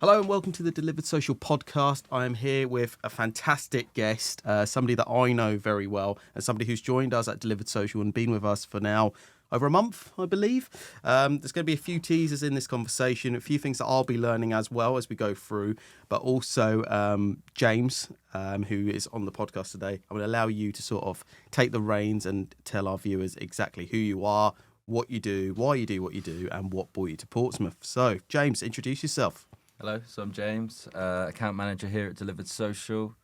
Hello and welcome to the Delivered Social podcast. I am here with a fantastic guest, somebody that I know very well, and somebody who's joined us at Delivered Social and been with us for now over a month, I believe. There's going to be a few teasers in this conversation, a few things that I'll be learning as well as we go through, but also James, who is on the podcast today. I'm going to allow you to sort of take the reins and tell our viewers exactly who you are, what you do, why you do what you do, and what brought you to Portsmouth. So, James, introduce yourself. Hello, so I'm James, account manager here at Delivered Social,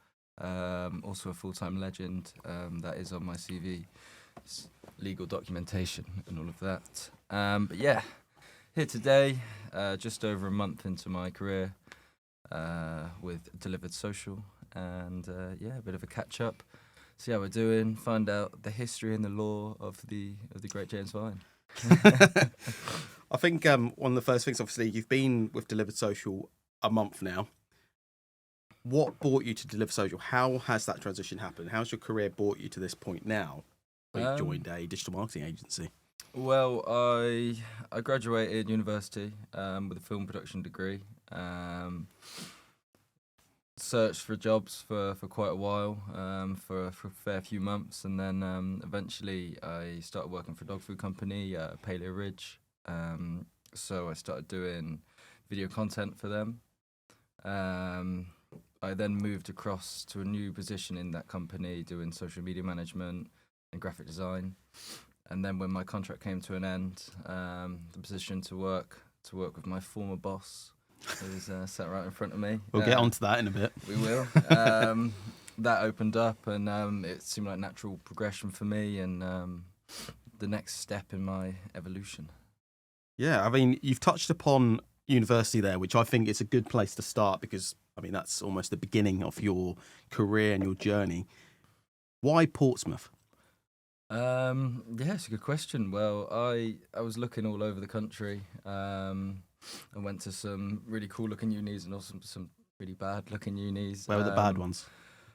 also a full-time legend, that is on my CV, it's legal documentation and all of that. But yeah, here today, just over a month into my career with Delivered Social, and a bit of a catch-up, see how we're doing, find out the history and the lore of the great James Vine. I think one of the first things, obviously, you've been with Delivered Social a month now. What brought you to Delivered Social? How has that transition happened? How's your career brought you to this point now? Where you joined a digital marketing agency. Well, I graduated university with a film production degree. Searched for jobs for quite a while, for a fair few months, and then eventually I started working for a dog food company, Paleo Ridge. So I started doing video content for them. I then moved across to a new position in that company doing social media management and graphic design. And then when my contract came to an end, the position to work with my former boss is sat right in front of me. We'll get onto that in a bit. We will. That opened up, and it seemed like natural progression for me and the next step in my evolution. Yeah, I mean, you've touched upon university there, which I think is a good place to start because, I mean, that's almost the beginning of your career and your journey. Why Portsmouth? It's a good question. Well, I was looking all over the country. I went to some really cool looking unis and also some really bad looking unis. Where were the bad ones?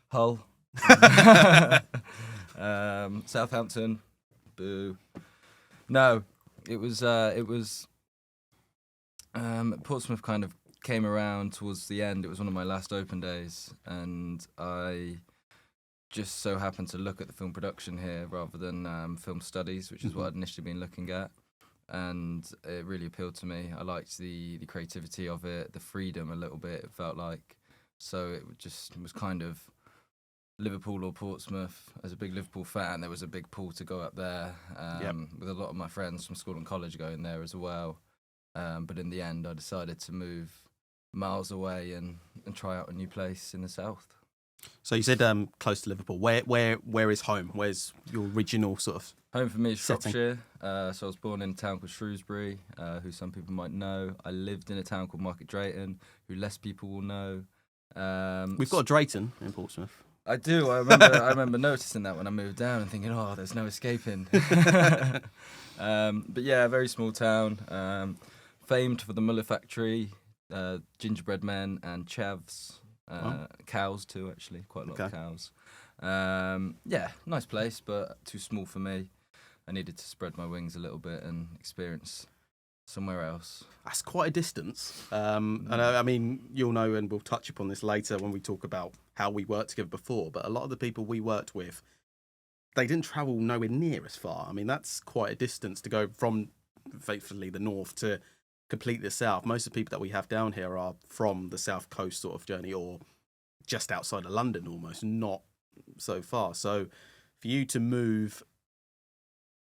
Hull. Southampton. Boo. No, it was Portsmouth kind of came around towards the end. It was one of my last open days, and I just so happened to look at the film production here rather than film studies, which is what I'd initially been looking at. And it really appealed to me. I liked the creativity of it, the freedom a little bit, it felt like. So it was kind of Liverpool or Portsmouth. As a big Liverpool fan, there was a big pull to go up there, with a lot of my friends from school and college going there as well. But in the end, I decided to move miles away and try out a new place in the south. So you said close to Liverpool. Where is home? Where's your original sort of home for me is setting? Shropshire. So I was born in a town called Shrewsbury, who some people might know. I lived in a town called Market Drayton, who less people will know. We've got a Drayton in Portsmouth. I do. I remember noticing that when I moved down and thinking, oh, there's no escaping. But yeah, a very small town. Famed for the Muller factory, gingerbread men and chavs. Cows too, actually, quite a lot of cows. Nice place, but too small for me. I needed to spread my wings a little bit and experience somewhere else. That's quite a distance. And I mean, you'll know, and we'll touch upon this later when we talk about how we worked together before, but a lot of the people we worked with, they didn't travel nowhere near as far. I mean, that's quite a distance to go from, faithfully, the north to complete the south. Most of the people that we have down here are from the south coast sort of journey or just outside of London almost, not so far. So for you to move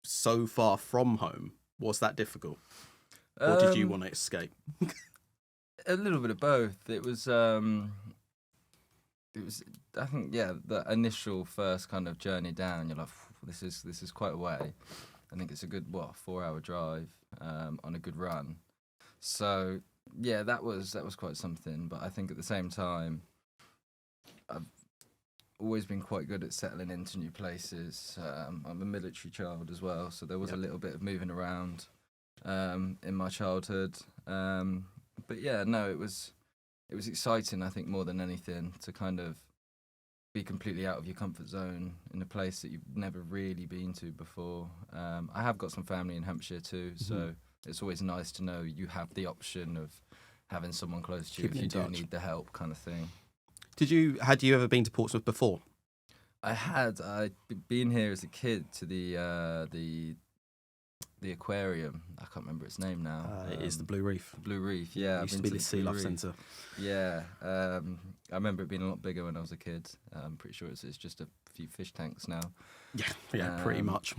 so far from home, was that difficult? Or did you want to escape? A little bit of both. It was I think, the initial first kind of journey down, you're like, this is quite a way. I think it's a good 4-hour drive on a good run. So yeah, that was quite something. But I think at the same time, I've always been quite good at settling into new places. I'm a military child as well, so there was a little bit of moving around in my childhood. But yeah, no, it was exciting. I think more than anything to kind of be completely out of your comfort zone in a place that you've never really been to before. I have got some family in Hampshire too, so it's always nice to know you have the option of having someone close to you Keeping if you in do touch. need the help, kind of thing. Had you ever been to Portsmouth before? I'd been here as a kid to the aquarium. I can't remember its name now. It is the Blue Reef. Blue Reef. Yeah, It I've used to been be the Sea Blue Life Reef. Centre. Yeah, I remember it being a lot bigger when I was a kid. I'm pretty sure it's just a few fish tanks now. Yeah, pretty much.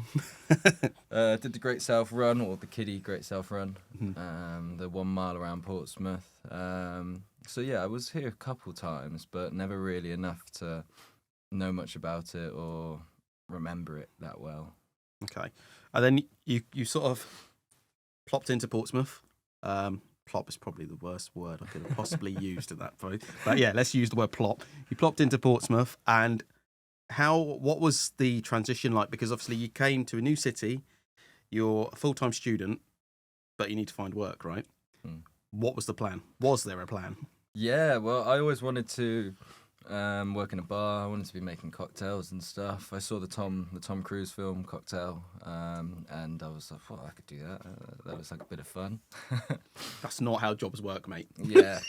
Did the Great South Run, or the kiddie Great South Run, Mhm. the 1 mile around Portsmouth. So yeah, I was here a couple times, but never really enough to know much about it or remember it that well. Okay. And then you sort of plopped into Portsmouth. Plop is probably the worst word I could have possibly used in that phrase. But yeah, let's use the word plop. You plopped into Portsmouth, and what was the transition like? Because obviously you came to a new city, you're a full-time student, but you need to find work, right? What was the plan? Was there a plan? Yeah, well, I always wanted to work in a bar. I wanted to be making cocktails and stuff. I saw the Tom Cruise film Cocktail, and I was like, well, I could do that. That looks like a bit of fun. That's not how jobs work, mate. Yeah,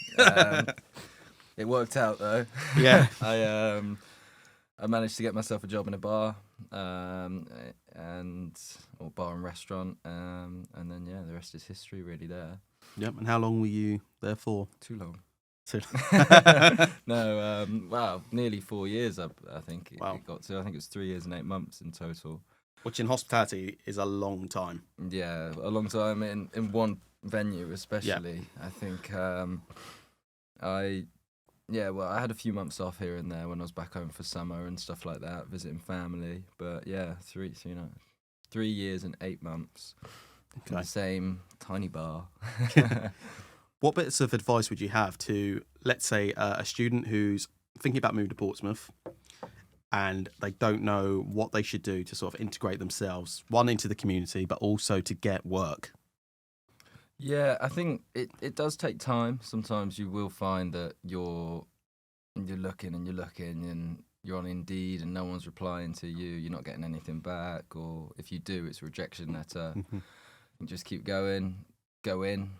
it worked out though. Yeah. I managed to get myself a job in a bar, or bar and restaurant, and then yeah, the rest is history really there. Yep. And how long were you there for? Too long. So- No, wow, nearly 4 years. I think it Wow. got to. I think it was 3 years and 8 months in total. Which in hospitality is a long time. Yeah, a long time in one venue, especially. I think I had a few months off here and there when I was back home for summer and stuff like that, visiting family. But yeah, 3 years and 8 months in the same tiny bar. What bits of advice would you have to, let's say, a student who's thinking about moving to Portsmouth and they don't know what they should do to sort of integrate themselves, one, into the community, but also to get work? Yeah, I think it does take time. Sometimes you will find that you're looking and you're on Indeed and no one's replying to you. You're not getting anything back, or if you do, it's a rejection letter. You just keep going, go in,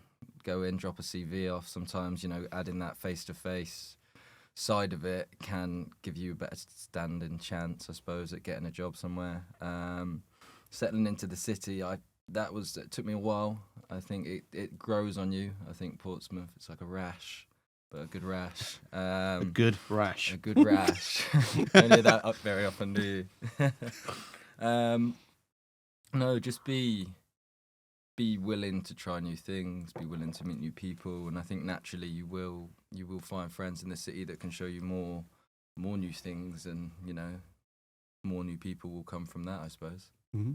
drop a CV off. Sometimes, adding that face-to-face side of it can give you a better standing chance, I suppose, at getting a job somewhere. Settling into the city, it took me a while. I think it grows on you. I think Portsmouth, it's like a rash, but a good rash. A good rash. A good rash. Don't hear that up very often, do you? No, just be willing to try new things, be willing to meet new people, and I think naturally you will find friends in the city that can show you more new things, and more new people will come from that, I suppose. Mm-hmm.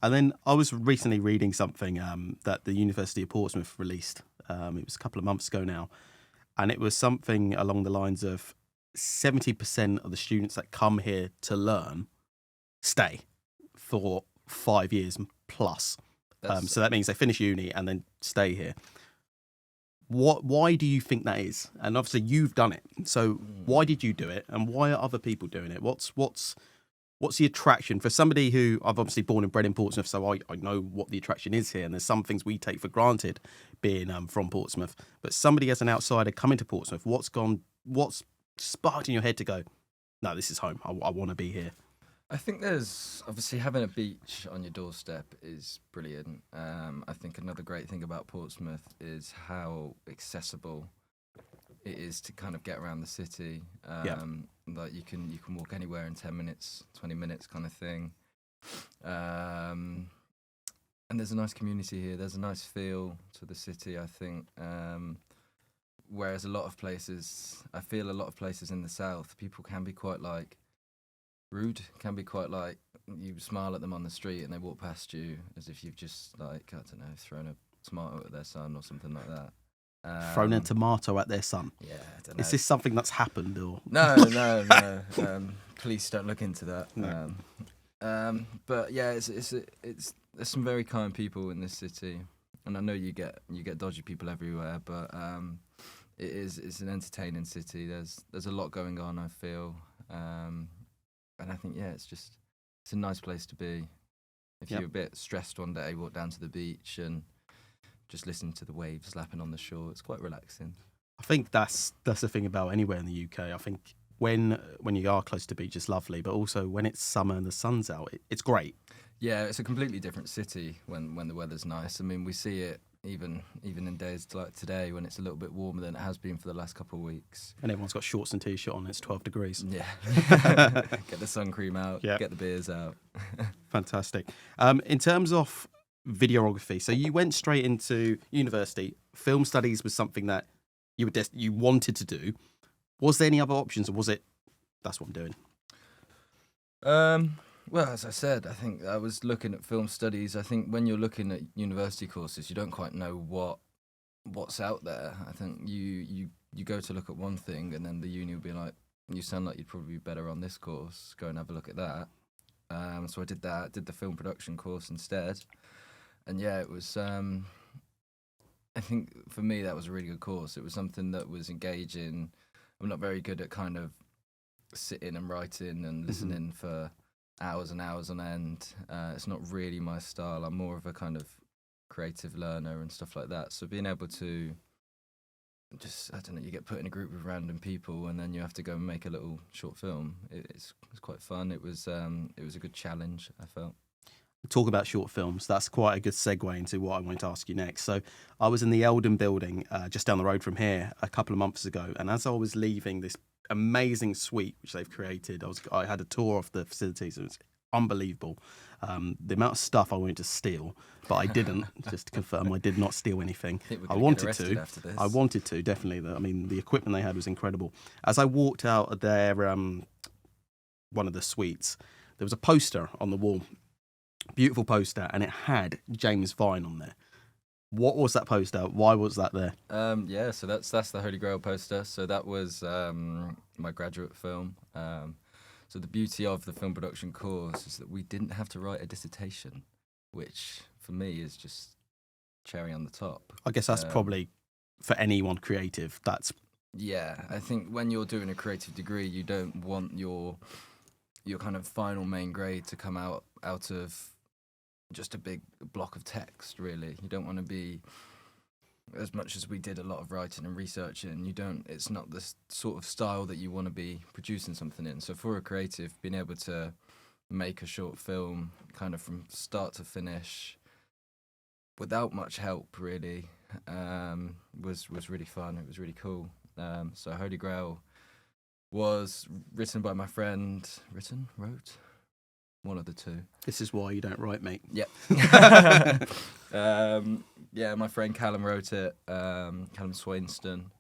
And then I was recently reading something that the University of Portsmouth released. It was a couple of months ago now, and it was something along the lines of 70% of the students that come here to learn stay for 5 years plus. So that means they finish uni and then stay here. Why do you think that is? And obviously you've done it. So why did you do it? And why are other people doing it? What's the attraction for somebody who, I've obviously born and bred in Portsmouth, so I know what the attraction is here. And there's some things we take for granted being from Portsmouth. But somebody as an outsider coming to Portsmouth, what's sparked in your head to go, no, this is home. I want to be here. I think there's obviously having a beach on your doorstep is brilliant. I think another great thing about Portsmouth is how accessible it is to kind of get around the city. Like you can walk anywhere in 10 minutes, 20 minutes kind of thing. And there's a nice community here. There's a nice feel to the city, I think. Whereas I feel a lot of places in the south, people can be quite rude, can be quite you smile at them on the street and they walk past you as if you've just thrown a tomato at their son or something like that. Thrown a tomato at their son. Yeah, I don't know. Is this something that's happened or? No. Police don't look into that. No. But yeah, there's some very kind people in this city, and I know you get dodgy people everywhere, but it's an entertaining city. There's a lot going on, I feel. And I think, it's a nice place to be. If you're a bit stressed one day, walk down to the beach and just listening to the waves lapping on the shore. It's quite relaxing. I think that's the thing about anywhere in the UK. I think when you are close to beach, it's lovely, but also when it's summer and the sun's out, it's great. Yeah, it's a completely different city when the weather's nice. I mean, we see it even in days like today when it's a little bit warmer than it has been for the last couple of weeks. And everyone's got shorts and t-shirt on. It's 12 degrees. Yeah. Get the sun cream out. Yep. Get the beers out. Fantastic. In terms of videography, so you went straight into university. Film studies was something that you wanted to do. Was there any other options, or was it that's what I'm doing? Well, as I said, I think I was looking at film studies. I think when you're looking at university courses, you don't quite know what's out there. I think you go to look at one thing, and then the uni will be like, "You sound like you'd probably be better on this course. Go and have a look at that." So I did that. Did the film production course instead, and yeah, it was. I think for me that was a really good course. It was something that was engaging. I'm not very good at kind of sitting and writing and listening for hours and hours on end. It's not really my style. I'm more of a kind of creative learner and stuff like that. So being able to just, I don't know, you get put in a group of random people and then you have to go and make a little short film. It's quite fun. It was a good challenge, I felt. Talk about short films. That's quite a good segue into what I wanted to ask you next. So I was in the Eldon building just down the road from here a couple of months ago, and as I was leaving this amazing suite which they've created, I had a tour of the facilities. It was unbelievable. The amount of stuff I wanted to steal, but I didn't. Just to confirm, I did not steal anything. I wanted to. I wanted to, definitely. I mean, the equipment they had was incredible. As I walked out of their one of the suites, there was a poster on the wall. Beautiful poster, and it had James Vine on there. What was that poster? Why was that there? Yeah, so that's the Holy Grail poster. So that was my graduate film. So the beauty of the film production course is that we didn't have to write a dissertation, which for me is just cherry on the top. I guess that's probably for anyone creative. That's I think when you're doing a creative degree, you don't want your kind of final main grade to come out of just a big block of text, really. You don't want to be, as much as we did a lot of writing and researching, it's not the sort of style that you want to be producing something in. So for a creative, being able to make a short film kind of from start to finish without much help, really, was really fun. It was really cool. So Holy Grail was written by my friend, wrote? One of the two. This is why you don't write, mate. Yep. My friend Callum wrote it. Callum Swainston.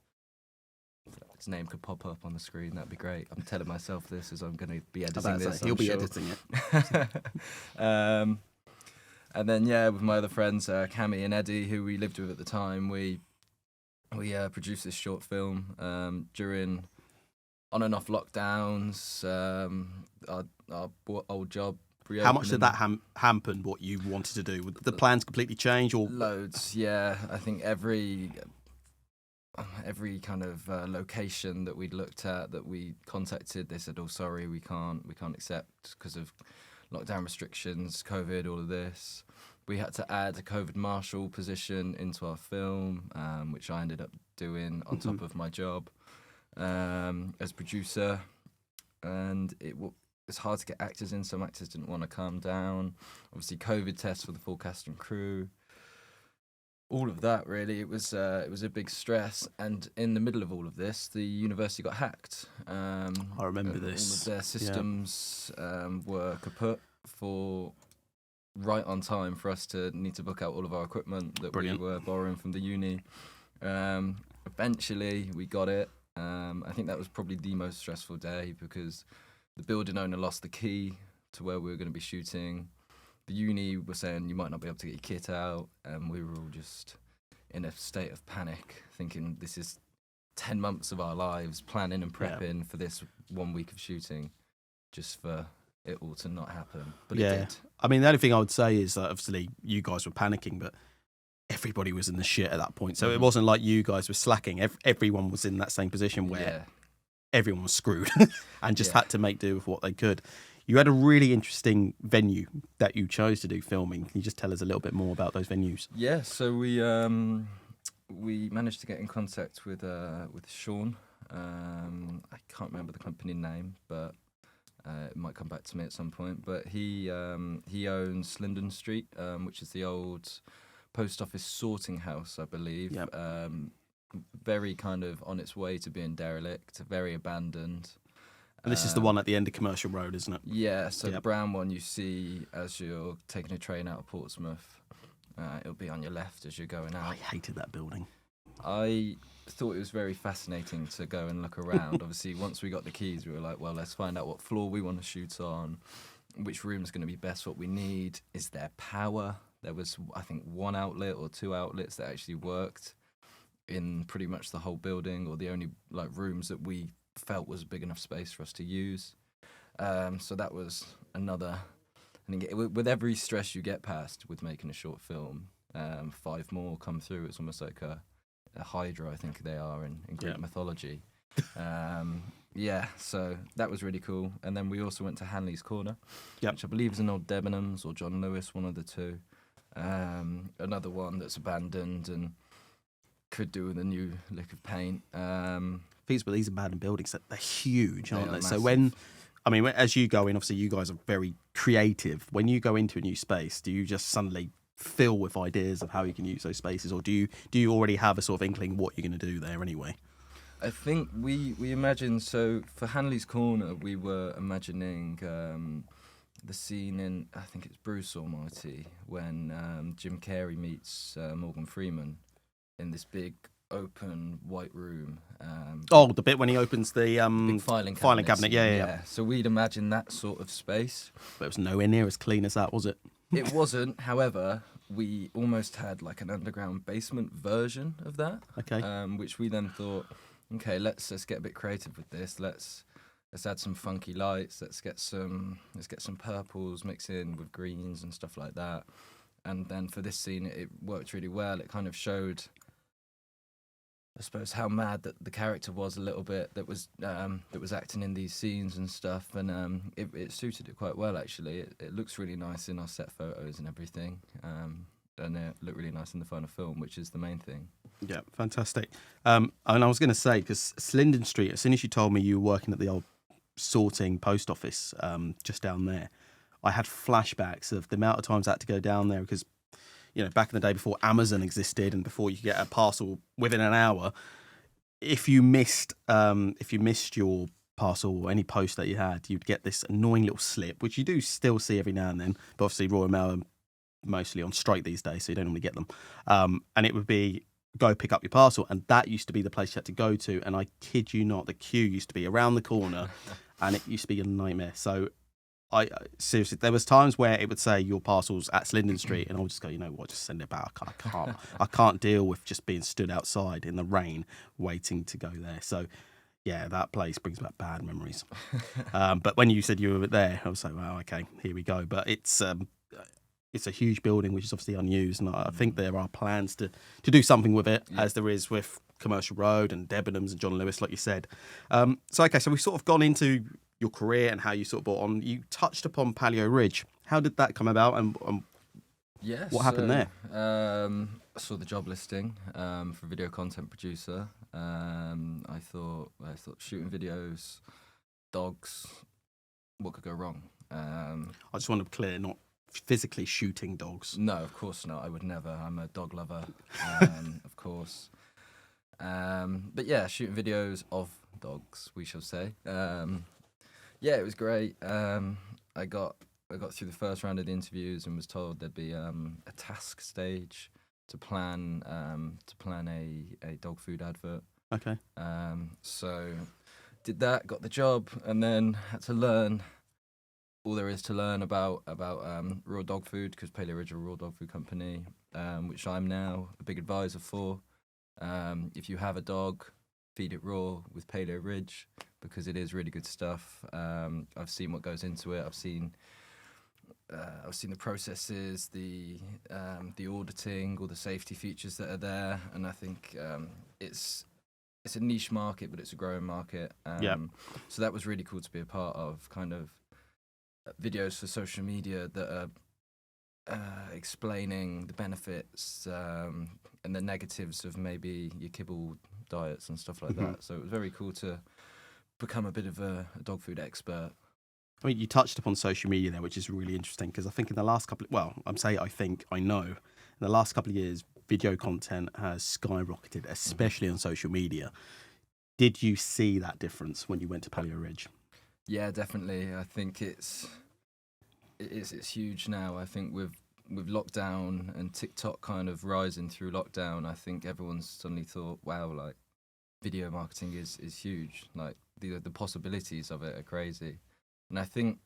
If his name could pop up on the screen, that'd be great. I'm telling myself this as I'm going to be editing this. He'll be editing it. And then, with my other friends, Cammy and Eddie, who we lived with at the time, we produced this short film during on and off lockdowns, our old job reopening. How much did that hamper what you wanted to do? Would the plans completely change? Or loads, yeah. I think every kind of location that we'd looked at, that we contacted, they said, "Oh, sorry, we can't accept because of lockdown restrictions, COVID, all of this." We had to add a COVID marshal position into our film, which I ended up doing on top of my job as producer, and it's hard to get actors in. Some actors didn't want to come down. Obviously, COVID tests for the full cast and crew. All of that, really, it was a big stress. And in the middle of all of this, the university got hacked. I remember this. All of their systems were kaput for right on time for us to need to book out all of our equipment that we were borrowing from the uni. Eventually, we got it. I think that was probably the most stressful day because the building owner lost the key to where we were going to be shooting. The uni were saying you might not be able to get your kit out, and we were all just in a state of panic, thinking this is 10 months of our lives planning and prepping for this 1 week of shooting, just for it all to not happen. But it did. I mean, the only thing I would say is that obviously you guys were panicking, but everybody was in the shit at that point. So it wasn't like you guys were slacking. Everyone was in that same position where everyone was screwed and just had to make do with what they could. You had a really interesting venue that you chose to do filming. Can you just tell us a little bit more about those venues? Yeah, so we managed to get in contact with Sean. I can't remember the company name, but it might come back to me at some point. But he owns Linden Street, which is the old post office sorting house, I believe. Yep. Very kind of on its way to being derelict, very abandoned. And this is the one at the end of Commercial Road, isn't it? Yeah, so the Yep. brown one you see as you're taking a train out of Portsmouth. It'll be on your left as you're going out. I hated that building. I thought it was very fascinating to go and look around. Obviously, once we got the keys, we were like, well, let's find out what floor we want to shoot on, which room's going to be best, what we need. Is there power? There was, I think, 1 outlet or 2 outlets that actually worked in pretty much the whole building, or the only like rooms that we felt was a big enough space for us to use. So that was another. I think with every stress you get past with making a short film, 5 more come through. It's almost like a Hydra, I think they are in Greek mythology. Yeah, so that was really cool. And then we also went to Hanley's Corner, which I believe is an old Debenhams or John Lewis, one of the two. Another one that's abandoned and could do with a new lick of paint. These abandoned buildings, they're huge, aren't they? So massive. as you go in, obviously you guys are very creative. When you go into a new space, do you just suddenly fill with ideas of how you can use those spaces, or do you already have a sort of inkling what you're going to do there anyway? I think we imagined, so for Hanley's Corner, we were imagining the scene in, I think it's Bruce Almighty, when Jim Carrey meets Morgan Freeman in this big open white room. The bit when he opens the big filing cabinet. Yeah. So we'd imagine that sort of space. But it was nowhere near as clean as that, was it? It wasn't. However, we almost had like an underground basement version of that. Okay. Which we then thought, okay, let's get a bit creative with this. Let's add some funky lights. Let's get some purples mixed in with greens and stuff like that. And then for this scene, it worked really well. It kind of showed, I suppose, how mad that the character was a little bit that was acting in these scenes and stuff, and it suited it quite well actually. It looks really nice in our set photos and everything, and it looked really nice in the final film, which is the main thing. Yeah, fantastic. And I was going to say, because Linden Street, as soon as you told me you were working at the old sorting post office just down there, I had flashbacks of the amount of times I had to go down there because, back in the day before Amazon existed and before you could get a parcel within an hour, if you missed your parcel or any post that you had, you'd get this annoying little slip, which you do still see every now and then. But obviously Royal Mail are mostly on strike these days, so you don't normally get them. And it would be, go pick up your parcel, and that used to be the place you had to go to. And I kid you not, the queue used to be around the corner, and it used to be a nightmare. So I seriously, there was times where it would say your parcel's at Linden Street, and I would just go, you know what, just send it back. I can't deal with just being stood outside in the rain waiting to go there. So yeah, that place brings back bad memories. But when you said you were there, I was like, well, okay, here we go. But it's a huge building which is obviously unused, and I think there are plans to do something with it, as there is with Commercial Road and Debenhams and John Lewis, like you said. So we've sort of gone into your career and how you sort of brought on. You touched upon Palio Ridge. How did that come about, and what happened there? I saw the job listing for video content producer. I thought shooting videos, dogs, what could go wrong? I just want to be clear, not physically shooting dogs. No, of course not. I would never. I'm a dog lover, of course. But yeah, shooting videos of dogs, we shall say. Yeah, it was great. I got through the first round of the interviews and was told there'd be a task stage to plan a dog food advert. Okay. So did that, got the job, and then had to learn all there is to learn about raw dog food, because Paleo Ridge are a raw dog food company, which I'm now a big advisor for. If you have a dog, feed it raw with Paleo Ridge, because it is really good stuff. I've seen what goes into it. I've seen the processes, the auditing, all the safety features that are there, and I think it's a niche market, but it's a growing market. So that was really cool to be a part of, kind of videos for social media that are explaining the benefits and the negatives of maybe your kibble diets and stuff like that. So it was very cool to become a bit of a dog food expert. I mean, you touched upon social media there, which is really interesting because I think in the last I know, in the last couple of years, video content has skyrocketed, especially on social media. Did you see that difference when you went to Paleo Ridge? Yeah, definitely. I think it's huge now. I think with lockdown and TikTok kind of rising through lockdown, I think everyone's suddenly thought, wow, like video marketing is huge. Like the possibilities of it are crazy. And I think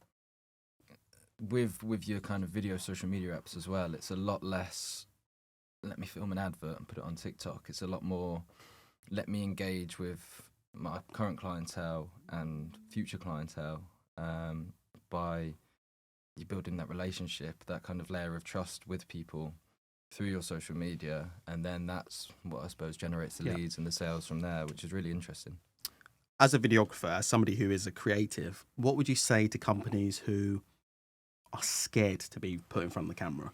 with your kind of video social media apps as well, it's a lot less let me film an advert and put it on TikTok. It's a lot more let me engage with my current clientele and future clientele by you building that relationship, that kind of layer of trust with people through your social media, and then that's what I suppose generates the leads and the sales from there, which is really interesting. As a videographer, as somebody who is a creative, what would you say to companies who are scared to be put in front of the camera?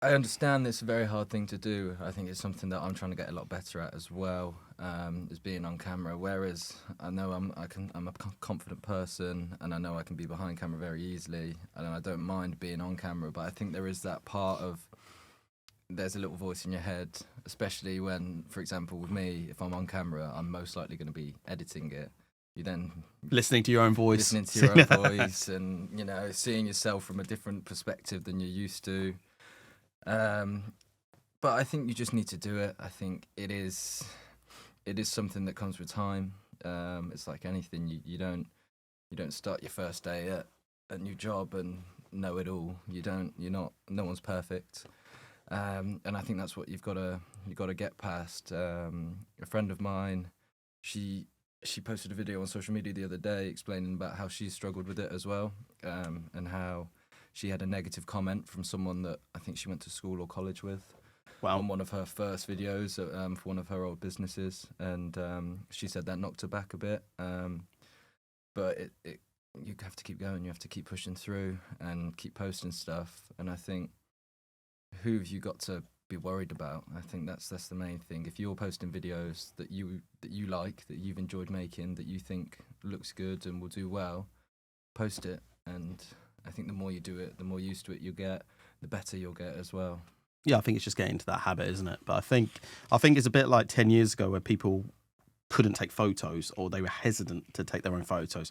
I understand it's a very hard thing to do. I think it's something that I'm trying to get a lot better at as well, is being on camera. Whereas I know I'm a confident person, and I know I can be behind camera very easily, and I don't mind being on camera. But I think there is that part of there's a little voice in your head, especially when, for example, with me, if I'm on camera, I'm most likely going to be editing it. You then listening to your own voice, and seeing yourself from a different perspective than you're used to. But I think you just need to do it. I think it is something that comes with time. It's like anything. You don't start your first day at a new job and know it all. No one's perfect. And I think that's what you've got to get past. A friend of mine, she posted a video on social media the other day explaining about how she struggled with it as well, and how she had a negative comment from someone that I think she went to school or college with. Wow. On one of her first videos for one of her old businesses, and she said that knocked her back a bit. But you have to keep going. You have to keep pushing through and keep posting stuff. And I think, who have you got to be worried about? I think that's the main thing. If you're posting videos that you like, that you've enjoyed making, that you think looks good and will do well, post it. And I think the more you do it, the more used to it you'll get, the better you'll get as well. Yeah, I think it's just getting into that habit, isn't it? But I think it's a bit like 10 years ago where people couldn't take photos or they were hesitant to take their own photos.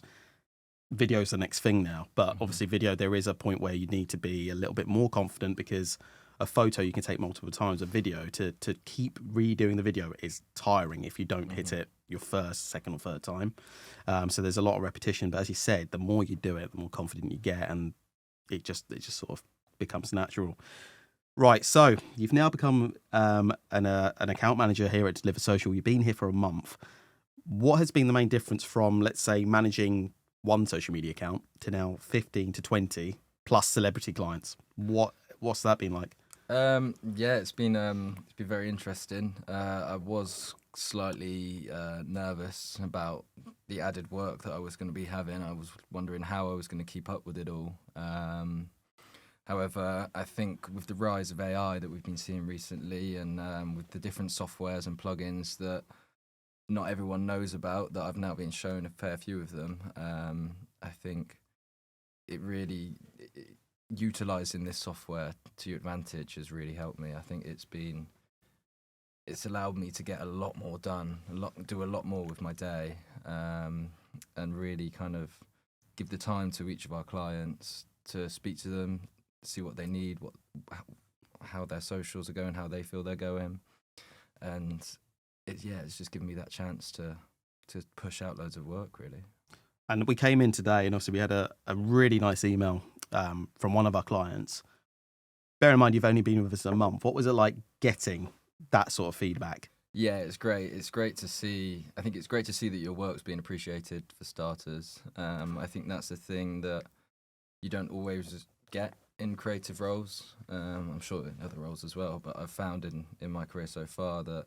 Video's the next thing now, but obviously video, there is a point where you need to be a little bit more confident, because a photo you can take multiple times. A video, to keep redoing the video is tiring if you don't hit it your first, second or third time. So there's a lot of repetition, but as you said, the more you do it, the more confident you get, and it just sort of becomes natural. Right, so you've now become an account manager here at Deliver Social. You've been here for a month. What has been the main difference from, let's say, managing one social media account to now 15 to 20 plus celebrity clients? What's that been like? Yeah, it's been very interesting. I was slightly nervous about the added work that I was going to be having. I was wondering how I was going to keep up with it all. However, I think with the rise of AI that we've been seeing recently, and with the different softwares and plugins that not everyone knows about, that I've now been shown a fair few of them, I think it really utilising this software to your advantage has really helped me. I think it's allowed me to get a lot more done, do a lot more with my day, and really kind of give the time to each of our clients to speak to them, see what they need, how their socials are going, how they feel they're going, and it's just given me that chance to push out loads of work, really. And we came in today, and obviously we had a really nice email from one of our clients. Bear in mind, you've only been with us a month. What was it like getting that sort of feedback? Yeah, it's great. It's great to see. I think it's great to see that your work's being appreciated, for starters. I think that's the thing that you don't always get in creative roles. I'm sure in other roles as well, but I've found in my career so far that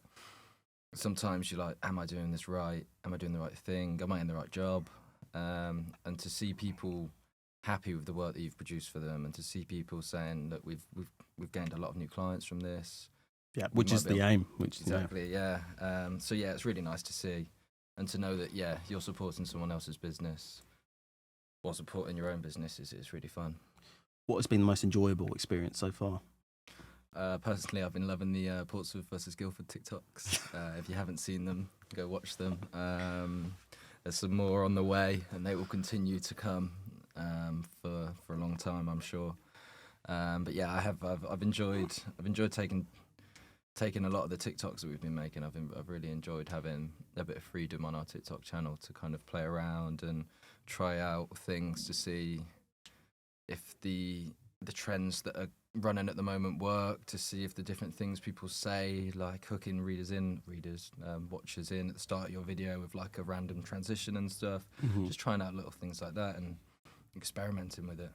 sometimes you're like, am I doing this right? Am I doing the right thing? Am I in the right job? And to see people happy with the work that you've produced for them, and to see people saying that we've gained a lot of new clients from this. Yeah, which is the aim. Exactly, yeah. So yeah, it's really nice to see, and to know that you're supporting someone else's business while supporting your own business is really fun. What has been the most enjoyable experience so far? Personally, I've been loving the Portsmouth versus Guildford TikToks. If you haven't seen them, go watch them. There's some more on the way, and they will continue to come for a long time, I'm sure. But yeah, I've enjoyed taking a lot of the TikToks that we've been making. I've really enjoyed having a bit of freedom on our TikTok channel to kind of play around and try out things to see if the trends that are running at the moment work, to see if the different things people say, like hooking watchers in at the start of your video with like a random transition and stuff. Just trying out little things like that and experimenting with it.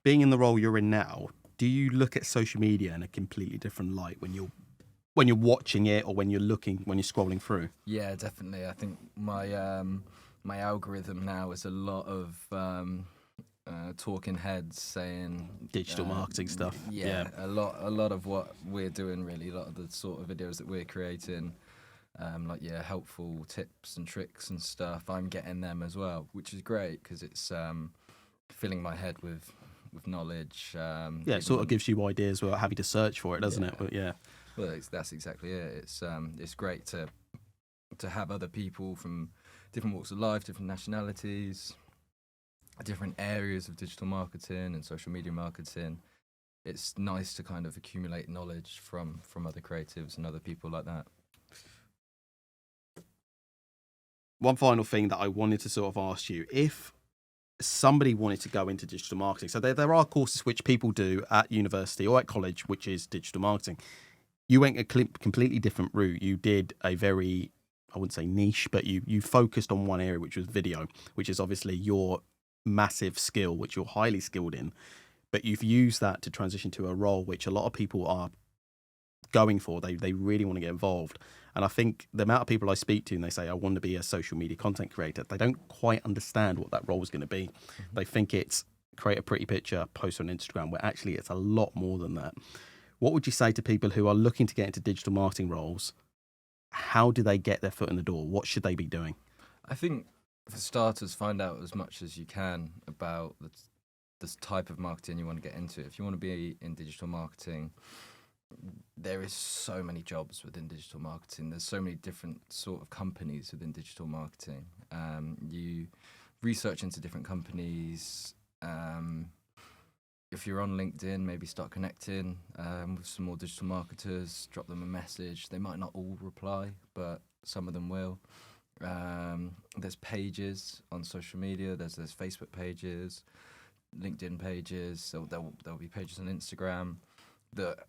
Being in the role you're in now, do you look at social media in a completely different light when you're watching it or when you're scrolling through? Yeah, definitely. I think my algorithm now is a lot of talking heads saying digital marketing stuff. Yeah, a lot of what we're doing, really, a lot of the sort of videos that we're creating, helpful tips and tricks and stuff. I'm getting them as well, which is great because it's filling my head with knowledge. It sort of gives you ideas without having to search for it, doesn't it? But yeah. Well, that's exactly it. It's great to have other people from different walks of life, different nationalities, different areas of digital marketing and social media marketing. It's nice to kind of accumulate knowledge from other creatives and other people like that. One final thing that I wanted to sort of ask you, if somebody wanted to go into digital marketing, so there are courses which people do at university or at college, which is digital marketing. You went a completely different route. You did a very, I wouldn't say niche, but you focused on one area, which was video, which is obviously your massive skill, which you're highly skilled in. But you've used that to transition to a role which a lot of people are going for. They really want to get involved. And I think the amount of people I speak to and they say, I want to be a social media content creator, they don't quite understand what that role is going to be. They think it's create a pretty picture, post on Instagram, where actually it's a lot more than that. What would you say to people who are looking to get into digital marketing roles? How do they get their foot in the door? What should they be doing? I think, for starters, find out as much as you can about the type of marketing you want to get into. If you want to be in digital marketing, there is so many jobs within digital marketing. There's so many different sort of companies within digital marketing. You research into different companies. If you're on LinkedIn, maybe start connecting with some more digital marketers, drop them a message. They might not all reply, but some of them will. There's pages on social media. There's Facebook pages, LinkedIn pages. So there'll be pages on Instagram that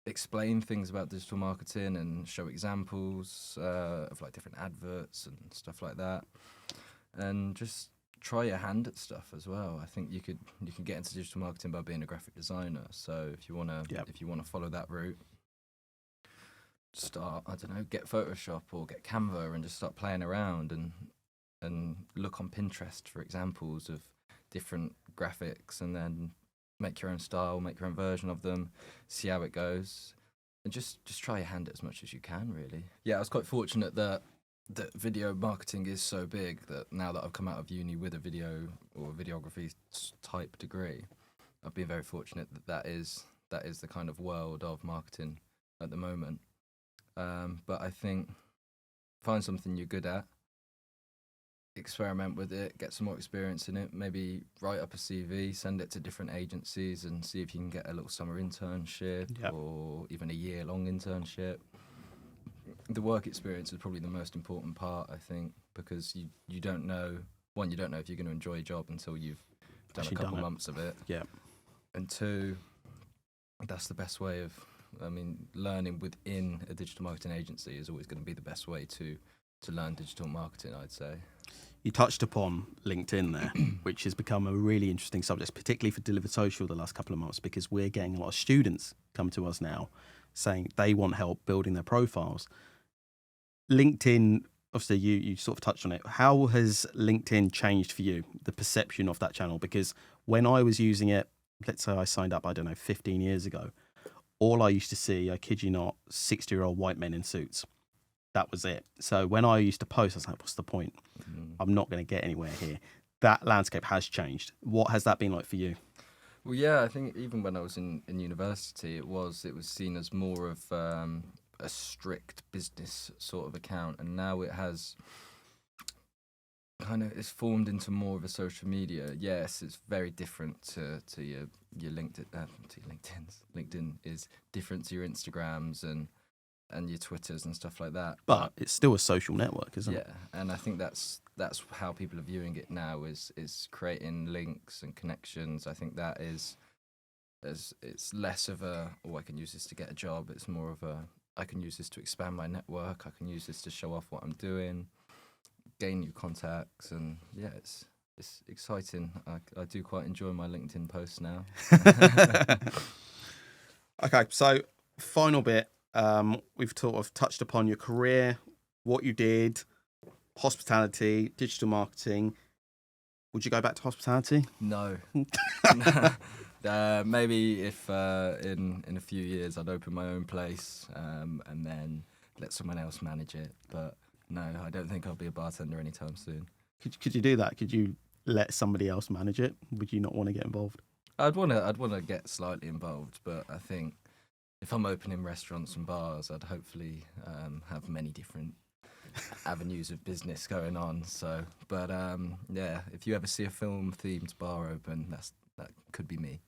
explain things about digital marketing and show examples of like different adverts and stuff like that. And just try your hand at stuff as well. I think you can get into digital marketing by being a graphic designer. So if you wanna follow that route, start, I don't know, get Photoshop or get Canva and just start playing around and look on Pinterest for examples of different graphics, and then make your own style, make your own version of them, see how it goes, and just try your hand at as much as you can, really. Yeah, I was quite fortunate that video marketing is so big that now that I've come out of uni with a video or videography type degree, I've been very fortunate that is the kind of world of marketing at the moment. But I think find something you're good at, experiment with it, get some more experience in it, maybe write up a CV, send it to different agencies and see if you can get a little summer internship or even a year-long internship. The work experience is probably the most important part, I think, because you don't know if you're going to enjoy a job until you've done a couple months of it. Yeah. And two, that's the best way of, learning within a digital marketing agency is always going to be the best way to learn digital marketing, I'd say. You touched upon LinkedIn there, which has become a really interesting subject, particularly for Delivered Social the last couple of months, because we're getting a lot of students come to us now saying they want help building their profiles. LinkedIn obviously you sort of touched on it. How has LinkedIn changed for you, the perception of that channel? Because when I was using it, let's say I signed up, I don't know, 15 years ago, all I used to see, I kid you not, 60-year-old white men in suits. That was it. So when I used to post, I was like, what's the point? I'm not going to get anywhere here. That landscape has changed. What has that been like for you? Well, yeah, I think even when I was in university, it was seen as more of a strict business sort of account, and now it has it's formed into more of a social media. Yes, it's very different to your LinkedIn. To your LinkedIn's. LinkedIn is different to your Instagrams and your Twitters and stuff like that. But it's still a social network, isn't it? Yeah, and I think that's how people are viewing it now is creating links and connections. I think that it's less of a, I can use this to get a job. It's more of a, I can use this to expand my network. I can use this to show off what I'm doing, gain new contacts, and yeah, it's exciting. I do quite enjoy my LinkedIn posts now. Okay, so final bit. We've sort of touched upon your career, what you did, hospitality, digital marketing. Would you go back to hospitality? No. Maybe if in a few years I'd open my own place and then let someone else manage it. But no, I don't think I'll be a bartender anytime soon. Could you do that? Could you let somebody else manage it? Would you not want to get involved? I'd want to get slightly involved, but I think if I'm opening restaurants and bars, I'd hopefully have many different avenues of business going on. So, but yeah, if you ever see a film-themed bar open, that could be me.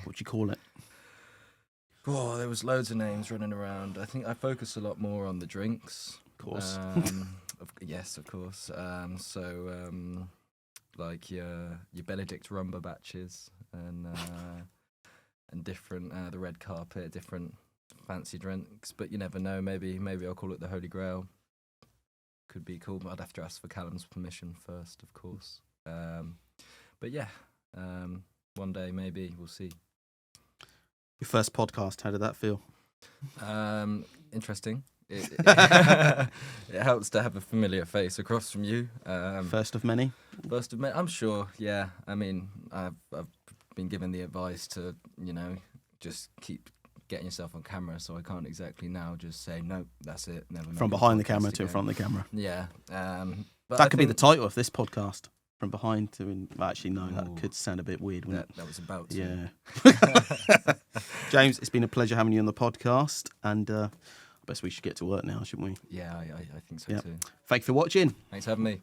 What'd you call it? Oh, there was loads of names running around. I think I focus a lot more on the drinks. Of course. Yes, of course. Like your Benedict Rumba batches and different the red carpet, different fancy drinks. But you never know. Maybe I'll call it the Holy Grail. Could be cool, but I'd have to ask for Callum's permission first, of course. But yeah, one day maybe we'll see. Your first podcast, how did that feel? Interesting. It helps to have a familiar face across from you. First of many? First of many, I'm sure, yeah. I mean, I've been given the advice to, just keep getting yourself on camera, so I can't exactly now just say, no, that's it. Never From behind the camera to in front of the camera. Yeah. But that could be the title of this podcast. From behind to in... Well, actually, no, that could sound a bit weird, wouldn't it? That was about to. Yeah. James, it's been a pleasure having you on the podcast, and I guess we should get to work now, shouldn't we? Yeah, I think so too. Thank you for watching. Thanks for having me.